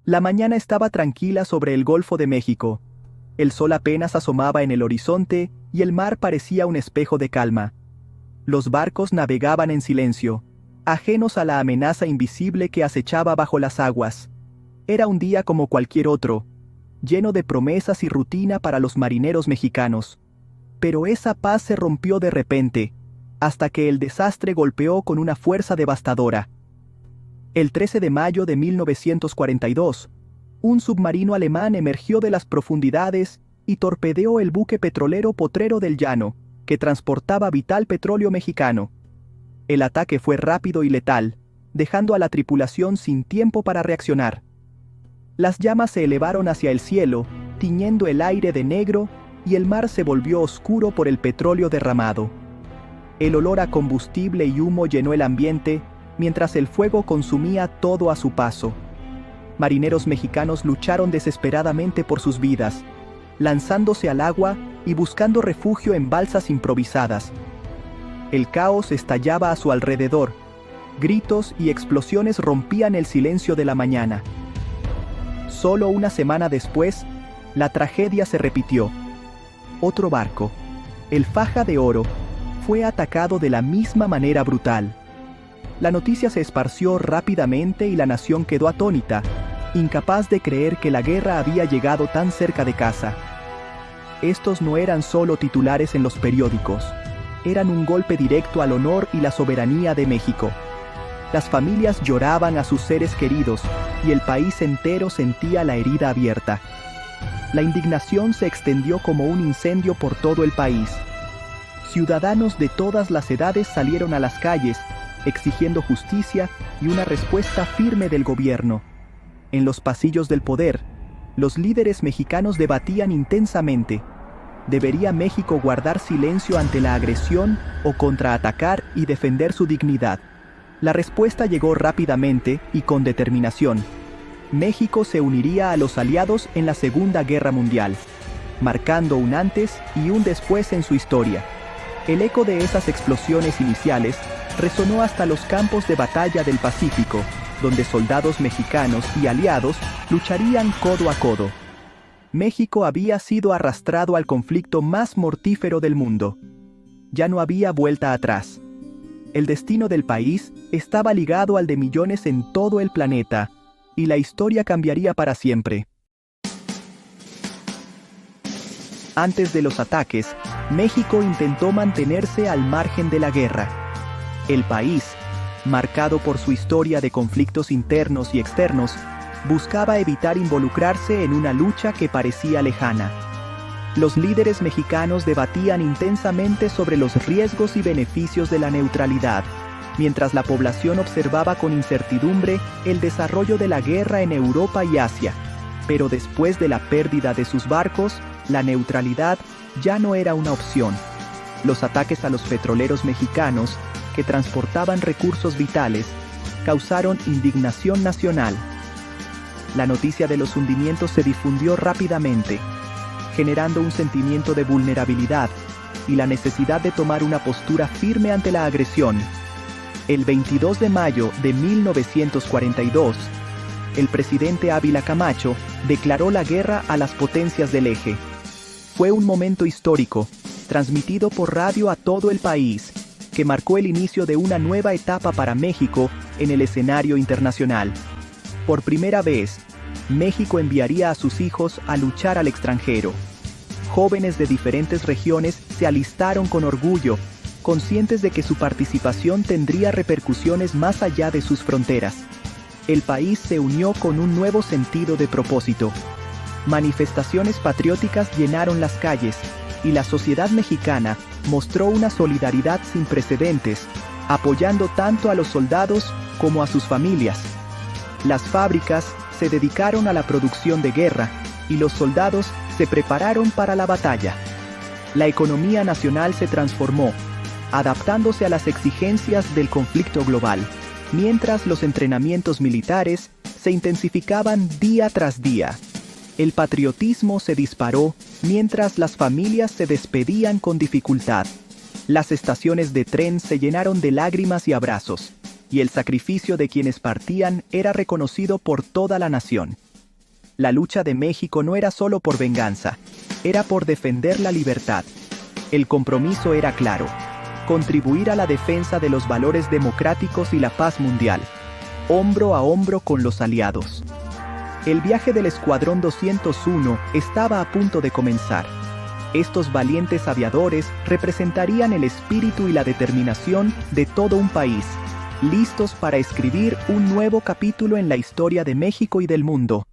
La mañana estaba tranquila sobre el Golfo de México. El sol apenas asomaba en el horizonte y el mar parecía un espejo de calma. Los barcos navegaban en silencio, ajenos a la amenaza invisible que acechaba bajo las aguas. Era un día como cualquier otro, lleno de promesas y rutina para los marineros mexicanos. Pero esa paz se rompió de repente, hasta que el desastre golpeó con una fuerza devastadora. El 13 de mayo de 1942, un submarino alemán emergió de las profundidades y torpedeó el buque petrolero Potrero del Llano, que transportaba vital petróleo mexicano. El ataque fue rápido y letal, dejando a la tripulación sin tiempo para reaccionar. Las llamas se elevaron hacia el cielo, tiñendo el aire de negro, y el mar se volvió oscuro por el petróleo derramado. El olor a combustible y humo llenó el ambiente, mientras el fuego consumía todo a su paso. Marineros mexicanos lucharon desesperadamente por sus vidas, lanzándose al agua y buscando refugio en balsas improvisadas. El caos estallaba a su alrededor. Gritos y explosiones rompían el silencio de la mañana. Solo una semana después, la tragedia se repitió. Otro barco, el Faja de Oro, fue atacado de la misma manera brutal. La noticia se esparció rápidamente y la nación quedó atónita, incapaz de creer que la guerra había llegado tan cerca de casa. Estos no eran solo titulares en los periódicos, eran un golpe directo al honor y la soberanía de México. Las familias lloraban a sus seres queridos y el país entero sentía la herida abierta. La indignación se extendió como un incendio por todo el país. Ciudadanos de todas las edades salieron a las calles, exigiendo justicia y una respuesta firme del gobierno. En los pasillos del poder, los líderes mexicanos debatían intensamente. ¿Debería México guardar silencio ante la agresión o contraatacar y defender su dignidad? La respuesta llegó rápidamente y con determinación. México se uniría a los aliados en la Segunda Guerra Mundial, marcando un antes y un después en su historia. El eco de esas explosiones iniciales resonó hasta los campos de batalla del Pacífico, donde soldados mexicanos y aliados lucharían codo a codo. México había sido arrastrado al conflicto más mortífero del mundo. Ya no había vuelta atrás. El destino del país estaba ligado al de millones en todo el planeta, y la historia cambiaría para siempre. Antes de los ataques, México intentó mantenerse al margen de la guerra. El país, marcado por su historia de conflictos internos y externos, buscaba evitar involucrarse en una lucha que parecía lejana. Los líderes mexicanos debatían intensamente sobre los riesgos y beneficios de la neutralidad, mientras la población observaba con incertidumbre el desarrollo de la guerra en Europa y Asia. Pero después de la pérdida de sus barcos, la neutralidad ya no era una opción. Los ataques a los petroleros mexicanos, que transportaban recursos vitales, causaron indignación nacional. La noticia de los hundimientos se difundió rápidamente, generando un sentimiento de vulnerabilidad y la necesidad de tomar una postura firme ante la agresión. El 22 de mayo de 1942, el presidente Ávila Camacho declaró la guerra a las potencias del eje. Fue un momento histórico, transmitido por radio a todo el país, que marcó el inicio de una nueva etapa para México en el escenario internacional. Por primera vez, México enviaría a sus hijos a luchar al extranjero. Jóvenes de diferentes regiones se alistaron con orgullo, conscientes de que su participación tendría repercusiones más allá de sus fronteras. El país se unió con un nuevo sentido de propósito. Manifestaciones patrióticas llenaron las calles, y la sociedad mexicana mostró una solidaridad sin precedentes, apoyando tanto a los soldados como a sus familias. Las fábricas se dedicaron a la producción de guerra, y los soldados se prepararon para la batalla. La economía nacional se transformó, adaptándose a las exigencias del conflicto global, mientras los entrenamientos militares se intensificaban día tras día. El patriotismo se disparó mientras las familias se despedían con dificultad. Las estaciones de tren se llenaron de lágrimas y abrazos, y el sacrificio de quienes partían era reconocido por toda la nación. La lucha de México no era solo por venganza, era por defender la libertad. El compromiso era claro: contribuir a la defensa de los valores democráticos y la paz mundial, hombro a hombro con los aliados. El viaje del Escuadrón 201 estaba a punto de comenzar. Estos valientes aviadores representarían el espíritu y la determinación de todo un país, listos para escribir un nuevo capítulo en la historia de México y del mundo.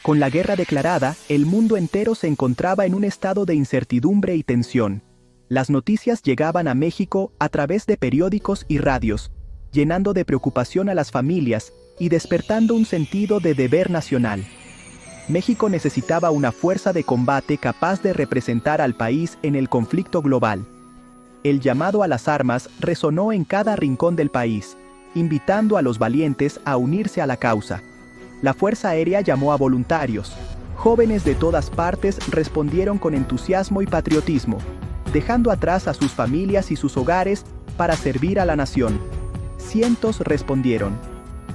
Con la guerra declarada, el mundo entero se encontraba en un estado de incertidumbre y tensión. Las noticias llegaban a México a través de periódicos y radios, llenando de preocupación a las familias y despertando un sentido de deber nacional. México necesitaba una fuerza de combate capaz de representar al país en el conflicto global. El llamado a las armas resonó en cada rincón del país, invitando a los valientes a unirse a la causa. La Fuerza Aérea llamó a voluntarios. Jóvenes de todas partes respondieron con entusiasmo y patriotismo, dejando atrás a sus familias y sus hogares para servir a la nación. Cientos respondieron,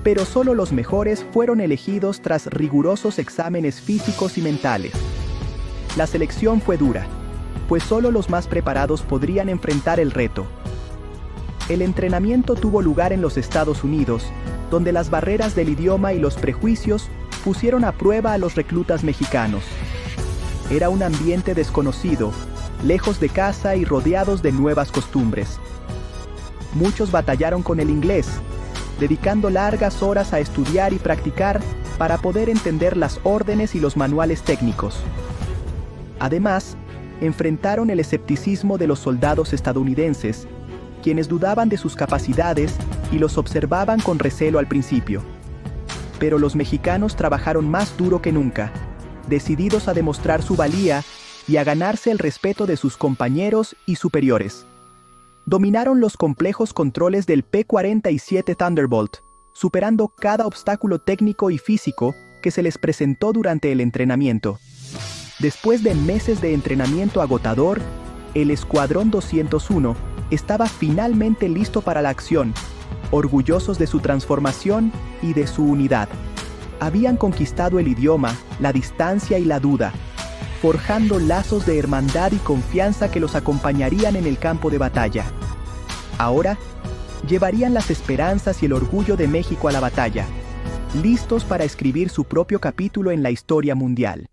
pero solo los mejores fueron elegidos tras rigurosos exámenes físicos y mentales. La selección fue dura, pues solo los más preparados podrían enfrentar el reto. El entrenamiento tuvo lugar en los Estados Unidos, donde las barreras del idioma y los prejuicios pusieron a prueba a los reclutas mexicanos. Era un ambiente desconocido, lejos de casa y rodeados de nuevas costumbres. Muchos batallaron con el inglés, dedicando largas horas a estudiar y practicar para poder entender las órdenes y los manuales técnicos. Además, enfrentaron el escepticismo de los soldados estadounidenses, quienes dudaban de sus capacidades y los observaban con recelo al principio. Pero los mexicanos trabajaron más duro que nunca, decididos a demostrar su valía y a ganarse el respeto de sus compañeros y superiores. Dominaron los complejos controles del P-47 Thunderbolt, superando cada obstáculo técnico y físico que se les presentó durante el entrenamiento. Después de meses de entrenamiento agotador, el Escuadrón 201 estaba finalmente listo para la acción, orgullosos de su transformación y de su unidad. Habían conquistado el idioma, la distancia y la duda, forjando lazos de hermandad y confianza que los acompañarían en el campo de batalla. Ahora, llevarían las esperanzas y el orgullo de México a la batalla, listos para escribir su propio capítulo en la historia mundial.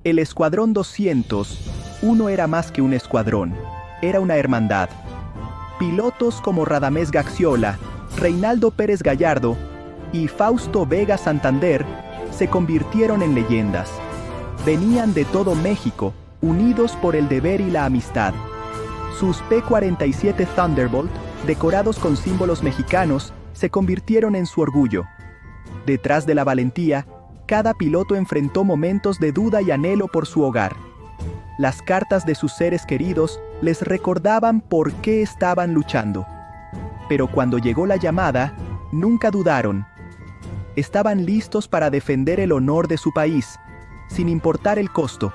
El Escuadrón 201 era más que un escuadrón, era una hermandad. Pilotos como Radamés Gaxiola, Reinaldo Pérez Gallardo y Fausto Vega Santander se convirtieron en leyendas. Venían de todo México, unidos por el deber y la amistad. Sus P-47 Thunderbolt, decorados con símbolos mexicanos, se convirtieron en su orgullo. Detrás de la valentía, cada piloto enfrentó momentos de duda y anhelo por su hogar. Las cartas de sus seres queridos les recordaban por qué estaban luchando. Pero cuando llegó la llamada, nunca dudaron. Estaban listos para defender el honor de su país, sin importar el costo.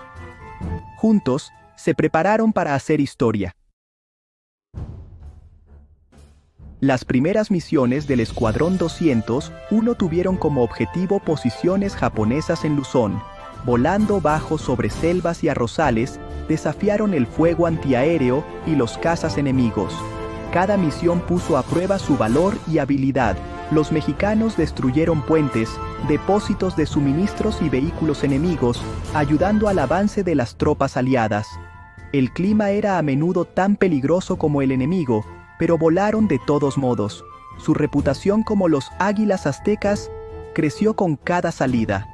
Juntos, se prepararon para hacer historia. Las primeras misiones del Escuadrón 201 tuvieron como objetivo posiciones japonesas en Luzón. Volando bajo sobre selvas y arrozales, desafiaron el fuego antiaéreo y los cazas enemigos. Cada misión puso a prueba su valor y habilidad. Los mexicanos destruyeron puentes, depósitos de suministros y vehículos enemigos, ayudando al avance de las tropas aliadas. El clima era a menudo tan peligroso como el enemigo, pero volaron de todos modos. Su reputación como los águilas aztecas creció con cada salida.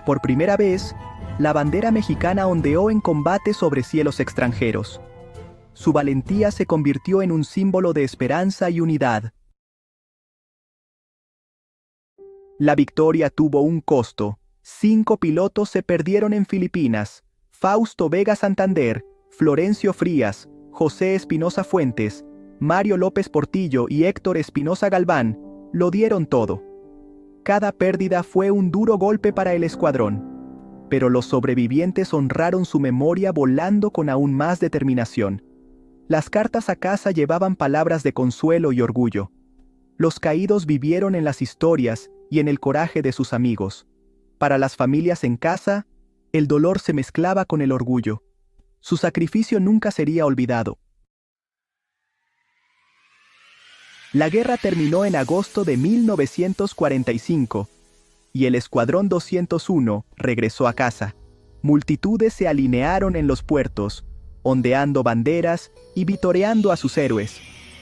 Por primera vez, la bandera mexicana ondeó en combate sobre cielos extranjeros. Su valentía se convirtió en un símbolo de esperanza y unidad. La victoria tuvo un costo. 5 pilotos se perdieron en Filipinas: Fausto Vega Santander, Florencio Frías, José Espinosa Fuentes, Mario López Portillo y Héctor Espinosa Galván lo dieron todo. Cada pérdida fue un duro golpe para el escuadrón, pero los sobrevivientes honraron su memoria volando con aún más determinación. Las cartas a casa llevaban palabras de consuelo y orgullo. Los caídos vivieron en las historias y en el coraje de sus amigos. Para las familias en casa, el dolor se mezclaba con el orgullo. Su sacrificio nunca sería olvidado. La guerra terminó en agosto de 1945 y el Escuadrón 201 regresó a casa. Multitudes se alinearon en los puertos, ondeando banderas y vitoreando a sus héroes.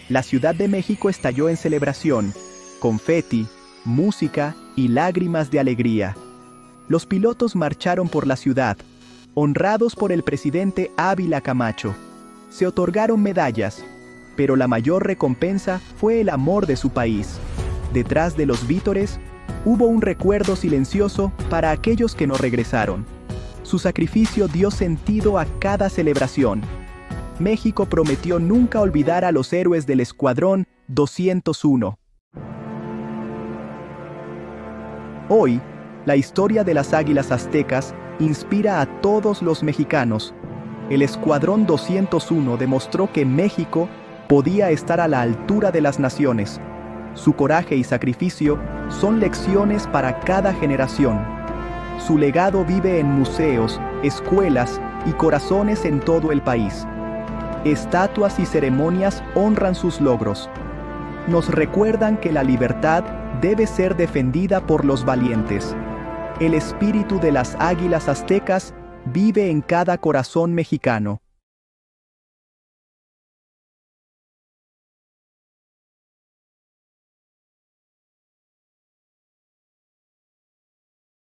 La Ciudad de México estalló en celebración, confeti, música y lágrimas de alegría. Los pilotos marcharon por la ciudad, honrados por el presidente Ávila Camacho. Se otorgaron medallas, pero la mayor recompensa fue el amor de su país. Detrás de los vítores, hubo un recuerdo silencioso para aquellos que no regresaron. Su sacrificio dio sentido a cada celebración. México prometió nunca olvidar a los héroes del Escuadrón 201. Hoy, la historia de las Águilas Aztecas inspira a todos los mexicanos. El Escuadrón 201 demostró que México podía estar a la altura de las naciones. Su coraje y sacrificio son lecciones para cada generación. Su legado vive en museos, escuelas y corazones en todo el país. Estatuas y ceremonias honran sus logros. Nos recuerdan que la libertad debe ser defendida por los valientes. El espíritu de las Águilas Aztecas vive en cada corazón mexicano.